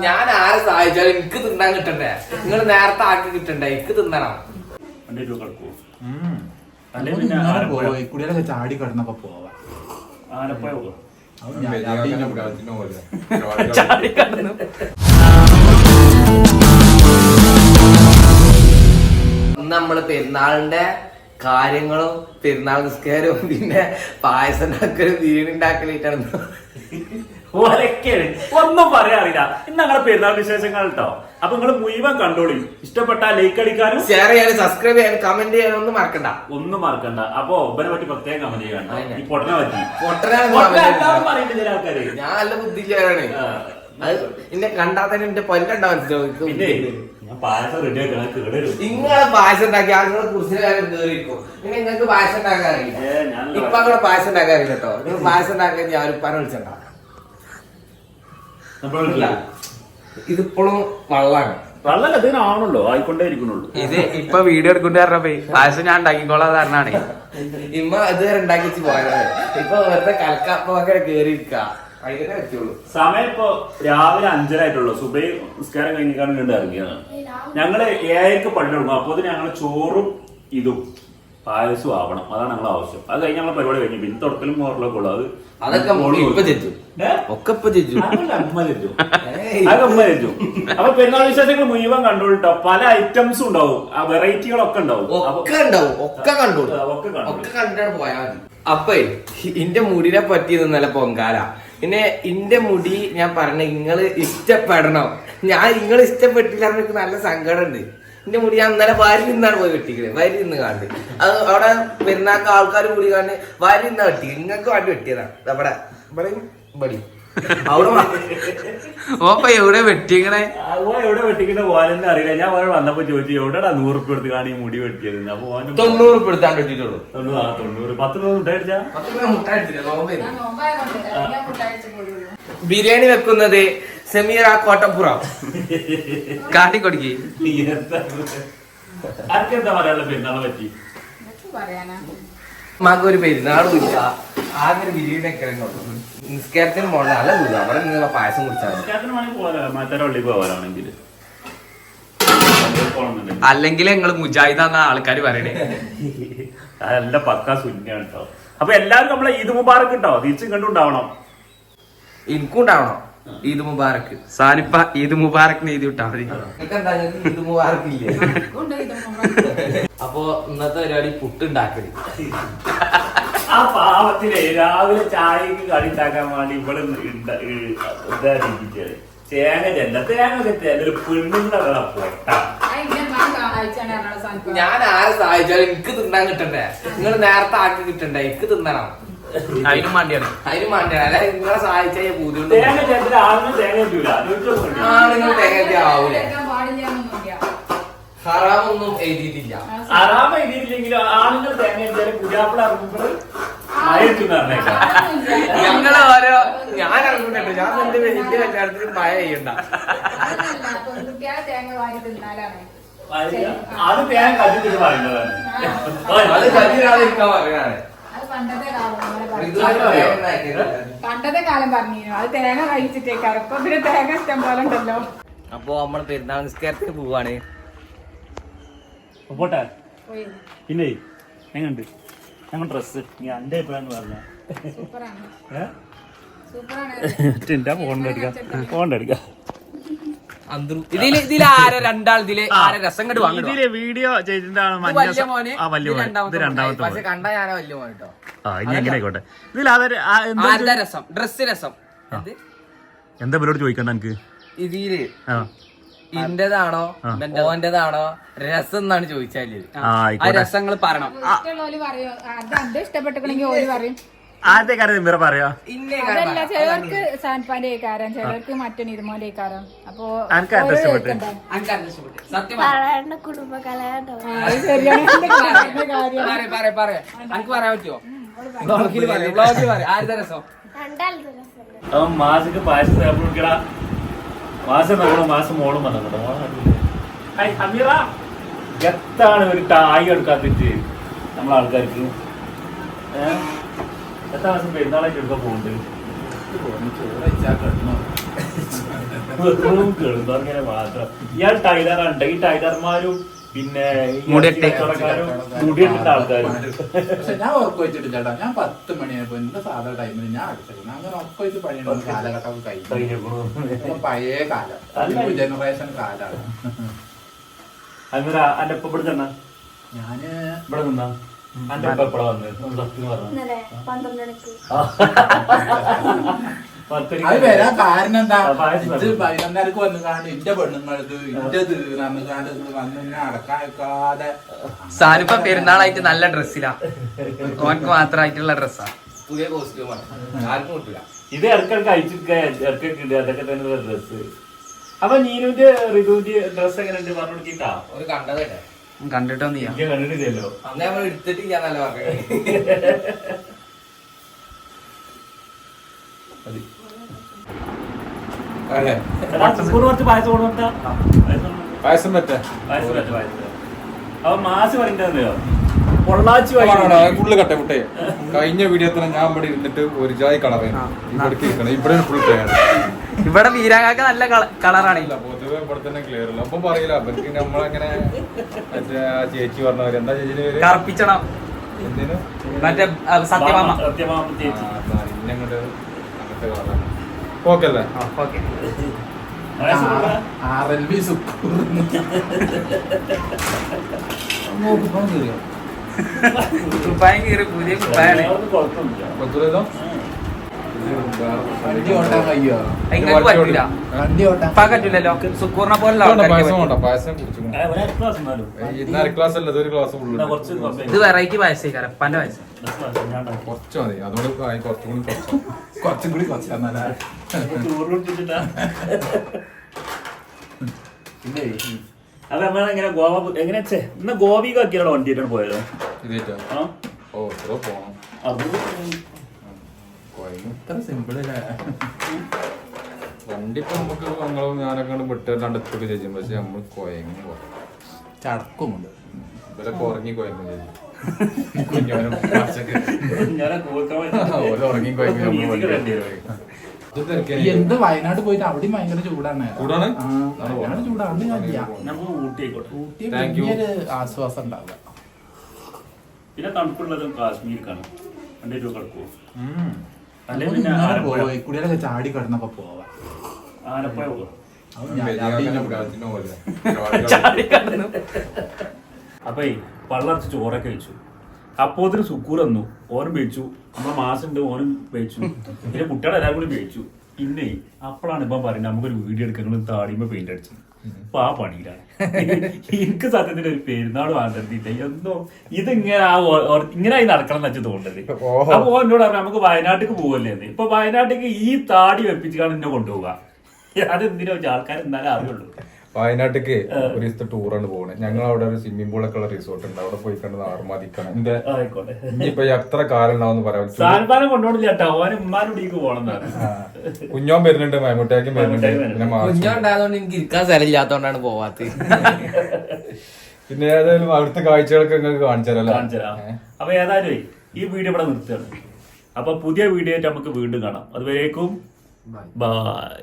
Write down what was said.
ഞാൻ ആരെ സഹായിച്ചാലും എനിക്ക് തിന്നാൻ കിട്ടണ്ടേ? നിങ്ങൾ നേരത്തെ ആക്കി കിട്ടണ്ടേ? എനിക്ക് തിന്നണം. കുടികളൊക്കെ ചാടി കിടന്നപ്പോ പോവാ. നമ്മള് പെരുന്നാളിന്റെ കാര്യങ്ങളും പെരുന്നാൾ നിസ്കാരവും പിന്നെ പായസം ഉണ്ടാക്കലും ബിരിയാണി ഉണ്ടാക്കലിട്ടാണ്. ഒന്നും പറയാറില്ല. ഇന്ന് ഞങ്ങളെ പെരുന്നാൾ വിശേഷങ്ങൾ കേട്ടോ. അപ്പൊ നിങ്ങൾ മുഴുവൻ കണ്ടോളി. ഇഷ്ടപ്പെട്ട ലൈക്ക് അടിക്കാനും ഷെയർ ചെയ്യാനും സബ്സ്ക്രൈബ് ചെയ്യാനും കമന്റ് ചെയ്യാനും ഒന്നും മറക്കണ്ട. അപ്പൊ ഒബനെ പറ്റി പ്രത്യേകം കമന്റ് ചെയ്യണ്ട. ഈ പൊട്ടനെ പറ്റി ചില ആൾക്കാര് ഞാൻ നല്ല ബുദ്ധിയിലാണ്. അത് എന്നെ കണ്ടാൽ തന്നെ എന്റെ പൊല്ലണ്ടാ മനസ്സിലാവും. പിന്നെ ഞാൻ പായസം റെഡി ആക്കണം. നിങ്ങളെ പായസം ഉണ്ടാക്കി നിങ്ങളെ കുറിച്ച് കാര്യം കേറിയിരിക്കും. പിന്നെ നിങ്ങൾക്ക് പായസം ഉണ്ടാക്കാറില്ല. ഇപ്പൊ അങ്ങനെ പായസം ഉണ്ടാക്കാറില്ല കേട്ടോ. നിങ്ങൾ പായസം ഉണ്ടാക്കാൻ ഞാൻ ഒരു പന വിളിച്ചിട്ടുണ്ടാ. ഇതിപ്പോഴും വള്ളാണ്. വെള്ളം അതിനാണല്ലോ ആയിക്കൊണ്ടേ ഇരിക്കുന്നുള്ളൂ. ഇത് ഇപ്പൊ വീഡിയോ എടുക്കൊണ്ട് പറഞ്ഞപ്പോ പായസം ഞാൻ ഉണ്ടാക്കിക്കോളാം കാരണാണ്. ഇമ്മ ഇതുവരെ ഉണ്ടാക്കി വെച്ച് പോയത്. ഇപ്പൊ വെറുതെ കലക്കപ്പോ കേറിയിരിക്ക. സമയം ഇപ്പൊ രാവിലെ 5:30 ആയിട്ടുള്ളൂ. സുബൈ നിസ്കാരം കഴിഞ്ഞിട്ടാണ് വീണ്ടും ഇറങ്ങിയതാണ്. ഞങ്ങള് 7:00 പള്ളി തുടങ്ങും. അപ്പൊ ഞങ്ങള് ചോറും ഇതും പായസവും ആവണം. അതാണ് ഞങ്ങളെ ആവശ്യം. അത് കഴിഞ്ഞ് ഞങ്ങളെ പരിപാടി കഴിഞ്ഞു. പിന്നെ തുടക്കലും മോറിലൊക്കെ ഉള്ളു. അതൊക്കെ ഇപ്പൊ ചെച്ചു. അപ്പൊ പെരുന്നാൾ വിശേഷങ്ങൾ മുഴുവൻ കണ്ടോളിട്ടോ. പല ഐറ്റംസും ഉണ്ടാവും. ആ വെറൈറ്റികളൊക്കെ ഉണ്ടാവും. ഒക്കെ കണ്ടിട്ടാണ് പോയാൽ മതി. അപ്പൊ ഇന്റെ മുടിനെ പറ്റിയത് നല്ല പൊങ്കാല. പിന്നെ ഇന്റെ മുടി ഞാൻ പറഞ്ഞ നിങ്ങള് ഇഷ്ടപ്പെടണം. ഞാൻ നിങ്ങൾ ഇഷ്ടപ്പെട്ടില്ല എനിക്ക് നല്ല സങ്കടം ഉണ്ട്. എന്റെ മുടി ഞാൻ ഇന്നലെ വാരി നിന്നാണ് പോയി വെട്ടിക്കുന്നത്. വാരി നിന്ന് കാണ്ട് അത് അവിടെ പെരുന്നാക്ക് ആൾക്കാർ കൂടി കാണ്ട് വാരി നിന്നാ വെട്ടി. നിങ്ങൾക്ക് വേണ്ടി വെട്ടിയതാണ്. അവിടെ ഇവിടെ അവിടെ ഓപ്പ എവിടെ വെട്ടിക്കണേ? എവിടെ വെട്ടിക്കുന്ന പോലെന്നെ അറിയില്ല. ഞാൻ ഓരോ വന്നപ്പോ ചോദിച്ചു എവിടെടാ 100 ഉറുപ്പിക എടുത്ത് കാണി മുടി വെട്ടിയത്. അപ്പൊ 90 ഉറുപ്പിക എടുത്താൻ വെട്ടിട്ടുള്ളൂ. 90 10 മുട്ടയടിച്ചാ ബിരിയാണി വെക്കുന്നത് സമീറ കോട്ടപ്പുറം കാട്ടിക്കൊടുക്കി. ആർക്കെന്താ പറയാനുള്ള പെരുന്നാളെ പറ്റി? മകൊരു പെരുന്നാളും ഇല്ല. ആകെ ഒരു ബിരിയാണി ഒക്കെ നിസ്കാരത്തിന് പോകണം. നല്ല ദൂരം. അവിടെ നിന്നുള്ള പായസം കുടിച്ചാൽ പോവാനാണെങ്കിൽ അല്ലെങ്കിൽ ഞങ്ങള് മുജാഹിദാന്ന ആൾക്കാര് പറയണേ. നല്ല പക്കാ സുന്യാണ് കേട്ടോ. അപ്പൊ എല്ലാവരും നമ്മളെ ഈദ് മുബാറക്ക് കേട്ടോ. തിരിച്ചും കണ്ടുണ്ടാവണം. എനിക്കും ഉണ്ടാവണം ഈദ് മുബാറക്ക്. സാനിപ്പ ഈദ് മുബാറക്ക് നീതി വിട്ടാ മതി. ഈദ് മുബാറക്ക് ഇല്ലേ? അപ്പൊ ഇന്നത്തെ പരിപാടി പുട്ടുണ്ടാക്കല്. ആ പാവത്തിലെ രാവിലെ ചായക്ക് കടി ഉണ്ടാക്കാൻ വേണ്ടി ഇവിടെ ഇതായിരിക്കും തേങ്ങ പെണ്ണുങ്ങളെ പൊട്ട. ഞാൻ ആരെ സഹായിച്ചാലും എനിക്ക് തിന്നാൻ കിട്ടണ്ടേ? നിങ്ങൾ നേരത്തെ ആക്കി കിട്ടണ്ടേ? എനിക്ക് തിന്നണം. അതിനും വേണ്ടിയാണ്. അല്ല നിങ്ങളെ സഹായിച്ചാൽ ബുദ്ധിമുട്ട്. തേങ്ങ ചേർത്തിട്ട് ആളുകൾ തേങ്ങ എത്തൂല. ആളുകൾ തേങ്ങ ആവൂലേ? ഹറാമൊന്നും എഴുതിയിട്ടില്ല. ഹറാമ എഴുതിയിട്ടില്ലെങ്കിലും ആളുകൾ തേങ്ങ എത്തിയാലും പുതിയാപ്പിള ഇറങ്ങുമ്പോൾ മഴ എത്തുന്ന പറഞ്ഞേക്കാം. ഞങ്ങള് ഓരോ ഞാൻ ഇറങ്ങുന്നുണ്ട്. ഞാൻ എന്റെ വലിയ കല്യാണത്തിന് മഴ ചെയ്യണ്ട. അത് തേങ്ങ കത്തിട്ട് പറയുന്നതാണ്. അത് കല്യാണിരിക്കാൻ പറയാണ്. പണ്ടത്തെ കാലം പറഞ്ഞു അത് തേങ്ങ കഴിച്ചിട്ടേക്കാറ്. ഇപ്പൊ പിന്നെ തേങ്ങ ഇഷ്ടം പോലെ ഉണ്ടല്ലോ. അപ്പൊ നമ്മള് പെരുന്നാൾ നിസ്കാരത്തിന് പോവാണ്. പോട്ടെ. പിന്നെ എങ്ങനുണ്ട് ഞങ്ങൾ ഡ്രസ്? നീ എന്റെ അഭിപ്രായം പറഞ്ഞ ഇതില് ആരെ രണ്ടാൾ ഇതില് ആരെ രസം കണ്ടു ഇതില് വീഡിയോ ചെയ്തിട്ടാണ് രണ്ടാമത്തെ. പക്ഷെ കണ്ടാ ഞാനാ വലിയ മോൻ കേട്ടോ. ഇനി എങ്ങനെ ആയിക്കോട്ടെ. ഇതിൽ ആരുടെ രസം? ഡ്രസ് രസം എന്താ ഇവരോട് ചോദിക്കണ്ട എനിക്ക്? ഇതില് ഇന്റേതാണോ ഓന്റേതാണോ രസം എന്നാണ് ചോദിച്ചാല് ആ രസങ്ങൾ പറയണം. ഇഷ്ടപ്പെട്ടെങ്കിൽ ഓര് പറയും. ആദ്യത്തെ കാര്യം ഇവരെ പറയാ. അതല്ല, ചിലർക്ക് സാൻപാന്റെ കാരം, ചിലർക്ക് മറ്റേ ഇരുമോന്റെ കാരം. അപ്പൊ മാസിക്ക് പായസം കുടിക്കടാ. മാസം നോക്കണം. മാസം മോളും വന്നിട്ടോ. അമീറ എത്താണ് ഒരു ടായി എടുക്കാത്തിട്ട് നമ്മളെ ആൾക്കാർക്ക് എത്ര മാസം പെരുന്നാളായിട്ട് എടുക്കാൻ പോകുന്നുണ്ട് കിടന്നങ്ങനെ മാത്രം. ഇയാൾ ടൈലറുണ്ട്. ഈ ടൈലർമാരും പിന്നെ കച്ചവടക്കാരും മുടിയിട്ടിട്ട ആൾക്കാരും. പക്ഷെ ഞാൻ ഉറപ്പ് വെച്ചിട്ട് ചേട്ടാ, ഞാൻ 10 മണിയായപ്പോ എന്റെ സാധാരണ ടൈമിൽ ഞാൻ അടിച്ചിരുന്നു. അങ്ങനെ ഉറപ്പ് വെച്ച് പണിയുന്ന കാലഘട്ടം കഴിഞ്ഞു. പഴയ കാലം, ജനറേഷൻ കാലാണ്. അങ്ങനെ അന്റെ ഇപ്പൊ ഇവിടെ തന്നെ ഞാന് ഇവിടെ നിന്നാ അന്റെ ഇപ്പൊ എപ്പോഴാ വന്നത്? സത്യം പറഞ്ഞു അത് വരാൻ കാരണം എന്താ? ഇത് 11:30 വന്നു കാണും എന്റെ പെണ്ണുങ്ങളത് ഇന്റത് വന്നു കാണും വന്നു അടക്കാതെ. സാനിപ്പ പെരുന്നാളായിട്ട് നല്ല ഡ്രസ്സിലാ, ഓനക്ക് മാത്രമായിട്ടുള്ള ഡ്രസ്സാ, പുതിയ കോസ്റ്റ്യൂമാണ്, ആർക്കും കിട്ടില്ല. ഇത് ഇടക്കിടക്ക് അയച്ചിട്ട് ഇടക്കൊക്കെ ഇടുക, അതൊക്കെ തന്നെ ഡ്രസ്സ്. അപ്പൊ നീനുവിന്റെ ഋതുവിന്റെ ഡ്രസ് എങ്ങനെ ഉണ്ട് പറഞ്ഞു കൊടുക്കിട്ടാ? ഒരു കണ്ടതല്ലേ, കണ്ടിട്ടൊന്നും ചെയ്യാം. എനിക്ക് കണ്ടിട്ടില്ലല്ലോ. അന്ന് നമ്മൾ എടുത്തിട്ടില്ലാന്നല്ല പറഞ്ഞത്. കുറച്ച് പായസം കൊണ്ടുവന്നാ പായസം പറ്റേ അപ്പൊ മാസ് പറഞ്ഞോ പൊള്ളാച്ചി ഫുള്ള് കട്ടമുട്ടേ. കഴിഞ്ഞ വീഡിയോ തന്നെ ഞാൻ ഇവിടെ ഇരുന്നിട്ട് ഒരു ജായി കളറേ ഇവിടേക്ക് ഇരിക്കണം. ഇവിടെ ഫുൾ ക്ലിയർ. ഇവിടെ വീരാകാക്ക നല്ല കളറാണ്. പൊതുവെ ഇവിടെ തന്നെ ക്ലിയർ ഇല്ല. അപ്പം പറയില്ല, അവർക്ക് നമ്മളങ്ങനെ മറ്റേ ആ ചേച്ചി പറഞ്ഞവര് എന്താ ചേച്ചിന്റെ പേര്? കറുപ്പിച്ചണം. എന്തേലും മറ്റേ സത്യമാമ. ഇന്നങ്ങോട്ട് അങ്ങനത്തെ കളറാണ്. ഓക്കെ അല്ലേ? ഓക്കെ. RLB സുക്കൂർ കുപ്പായം കീറി പുതിയ കുപ്പായാണ്. പത്തുലേതോ വണ്ടി ഓട്ടാൻ കഴിയോ? നിങ്ങൾക്ക് പറ്റൂല, വണ്ടി ഓട്ടാൻ പറ്റൂലല്ലോ. സുക്കൂറിനെ പോലെ പായസം വേണ്ട, പായസം കുടിച്ചു. ഇന്ന് അര ക്ലാസ് അല്ല, ഇതൊരു ക്ലാസ് ഫുള്ള്. ഇത് വെറൈറ്റി പായസം, കരപ്പാന്റെ പായസം. കുറച്ച് മതി, അതുകൊണ്ട് കുറച്ചും കൂടി കുറച്ചും കൂടി കുറച്ച് തന്നാലാ. പിന്നെ അപ്പൊ നമ്മളെങ്ങനെ ഗോവ എങ്ങനെ ഇന്ന് ഗോപിക്കാക്കിയാണ് വണ്ടിയിട്ടാണ് പോയത്. ഇതേറ്റാ ആ ഓ എത്ര പോണം. അത് ഇത്ര സിമ്പിൾ അല്ലേ? വണ്ടി ഇപ്പൊ നമുക്ക് ഞങ്ങളും ഞാനൊക്കെ വിട്ടിട്ടാണ്ട് എത്തൊക്കെ ചേച്ചി, പക്ഷെ നമ്മൾ കൊയങ്ങി പോകാം. ചടക്കുമുണ്ട്. ഇവരൊക്കെ ഉറങ്ങി കൊയങ്ങും ചേച്ചി. കുഞ്ഞവനും ഓരോ ഉറങ്ങി എന്ത് വയനാട് പോയിട്ട് അവിടെയും ഭയങ്കര ചൂടാണ്. ചൂടാണ്? ആ, വയനാട് ചൂടാണ്. നമുക്ക് ഊട്ടി ആയിക്കോട്ടെ. Ooty Thank you. വലിയൊരു ആശ്വാസം ഉണ്ടാവുക. പിന്നെ തണുപ്പുള്ളതും കാശ്മീർക്കാണ്. രണ്ടേ രൂപ കിടക്കുവോ? അല്ലെ നമുക്ക് പിന്നെ ഇങ്ങനെ ആലപ്പുഴ. പോയി കുടിയൊക്കെ ചാടി കിടന്നൊക്കെ പോവാം. ആലപ്പുഴ പോകാം. അത് ഞാൻ അപ്പൊ പള്ളർച്ച് ചോറൊക്കെ വെച്ചു. അപ്പോത്തിന് സുക്കൂർ വന്നു, ഓനും കഴിച്ചു. നമ്മളെ മാസുണ്ട്, ഓനും കഴിച്ചു. പിന്നെ കുട്ടികളെ എല്ലാവരും കൂടി കഴിച്ചു. പിന്നെ അപ്പോഴാണ് ഇപ്പം പറയുന്നത് നമുക്കൊരു വീഡിയോ എടുക്കാൻ താടിയുമ്പോ പെയിന്റ് അടിച്ചു. അപ്പൊ ആ പണിയിലാണ്. എനിക്ക് സത്യത്തിൽ ഒരു പെരുന്നാൾ വാങ്ങരുതില്ല. എന്തോ ഇതിങ്ങനെ ഇങ്ങനെയായി നടക്കണം എന്ന് വെച്ച് തോന്നുന്നത്. അപ്പൊ എന്നോട് പറഞ്ഞു നമുക്ക് വയനാട്ടിലേക്ക് പോവല്ലേ എന്ന്. ഇപ്പൊ വയനാട്ടിലേക്ക് ഈ താടി വെപ്പിച്ചാണ് എന്നെ കൊണ്ടുപോവുക. അതെന്തിനാ വെച്ചാൽ ആൾക്കാർ എന്നാലേ അറിയുള്ളൂ. വയനാട്ടിക്ക് ഒരു ദിവസത്തെ ടൂറാണ് പോകുന്നത്. ഞങ്ങൾ അവിടെ ഒരു സ്വിമ്മിംഗ് പൂളൊക്കെ ഉള്ള റിസോർട്ട് ഉണ്ട്, അവിടെ പോയി കണ്ട് ആർമാദിക്കണം. എന്റെ ആയിക്കോട്ടെ. ഇനിയിപ്പൊ എത്ര കാലം ഉണ്ടാവും പറയാൻ. സാൽമാനം കൊണ്ടോണില്ല കേട്ടോ, ഓന് ഉമ്മാനോടേക്ക് പോകണം. കുഞ്ഞോൻ വരുന്നുണ്ട്, മൈമുട്ടാക്കും വരുന്നുണ്ട്, പിന്നെ കുഞ്ഞുണ്ടായതുകൊണ്ട് എനിക്ക് ഇരിക്കാൻ സ്ഥലമില്ലാത്തോണ്ടാണ് പോവാത്തത്. പിന്നെ ഏതായാലും അവിടുത്തെ കാഴ്ചകളൊക്കെ നിങ്ങൾക്ക് കാണിച്ചാലോ. അപ്പൊ ഏതായാലും ഈ വീഡിയോ ഇവിടെ നിർത്തുകയാണ്. അപ്പൊ പുതിയ വീഡിയോ ആയിട്ട് നമുക്ക് വീണ്ടും കാണാം. അതുവരേക്കും ബൈ.